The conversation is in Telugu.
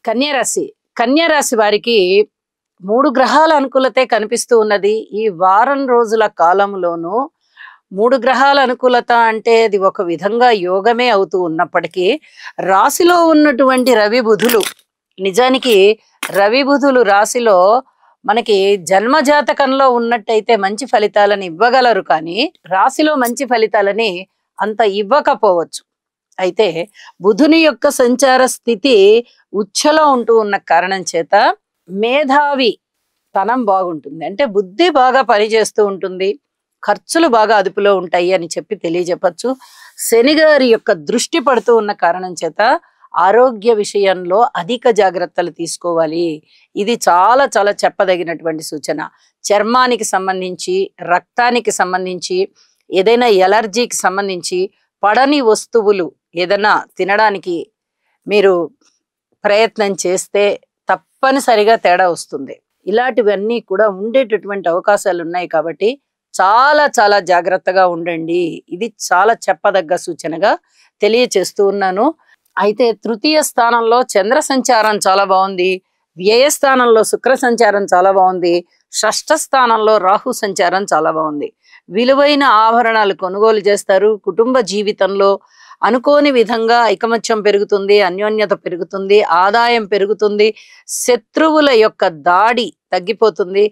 కన్యారాశి కన్యారాశి వారికి 3 గ్రహాల అనుకూలతే కనిపిస్తూ ఉన్నది. ఈ వారం రోజుల కాలంలోనూ 3 గ్రహాల అనుకూలత అంటే అది ఒక విధంగా యోగమే అవుతూ ఉన్నప్పటికీ రాశిలో ఉన్నటువంటి రవి బుధులు, నిజానికి రవి బుధులు రాశిలో మనకి జన్మజాతకంలో ఉన్నట్టయితే మంచి ఫలితాలను ఇవ్వగలరు, కానీ రాశిలో మంచి ఫలితాలని అంత ఇవ్వకపోవచ్చు. అయితే బుధుని యొక్క సంచార స్థితి ఉచ్చలో ఉంటూ ఉన్న కారణం చేత మేధావి తనం బాగుంటుంది, అంటే బుద్ధి బాగా పనిచేస్తూ ఉంటుంది, ఖర్చులు బాగా అదుపులో ఉంటాయి అని చెప్పి తెలియజెప్పచ్చు. శని గారి యొక్క దృష్టి పడుతూ ఉన్న కారణం చేత ఆరోగ్య విషయంలో అధిక జాగ్రత్తలు తీసుకోవాలి. ఇది చాలా చాలా చెప్పదగినటువంటి సూచన. చర్మానికి సంబంధించి, రక్తానికి సంబంధించి, ఏదైనా ఎలర్జీకి సంబంధించి పడని వస్తువులు ఏదైనా తినడానికి మీరు ప్రయత్నం చేస్తే తప్పనిసరిగా తేడా వస్తుంది. ఇలాంటివన్నీ కూడా ఉండేటటువంటి అవకాశాలు ఉన్నాయి కాబట్టి చాలా చాలా జాగ్రత్తగా ఉండండి. ఇది చాలా చెప్పదగ్గ సూచనగా తెలియచేస్తూ ఉన్నాను. అయితే తృతీయ స్థానంలో చంద్ర సంచారం చాలా బాగుంది, వ్యయ స్థానంలో శుక్ర సంచారం చాలా బాగుంది, షష్ఠ స్థానంలో రాహు సంచారం చాలా బాగుంది. విలువైన ఆభరణాలు కొనుగోలు చేస్తారు. కుటుంబ జీవితంలో అనుకోని విధంగా ఐకమత్యం పెరుగుతుంది, అన్యోన్యత పెరుగుతుంది, ఆదాయం పెరుగుతుంది, శత్రువుల యొక్క దాడి తగ్గిపోతుంది,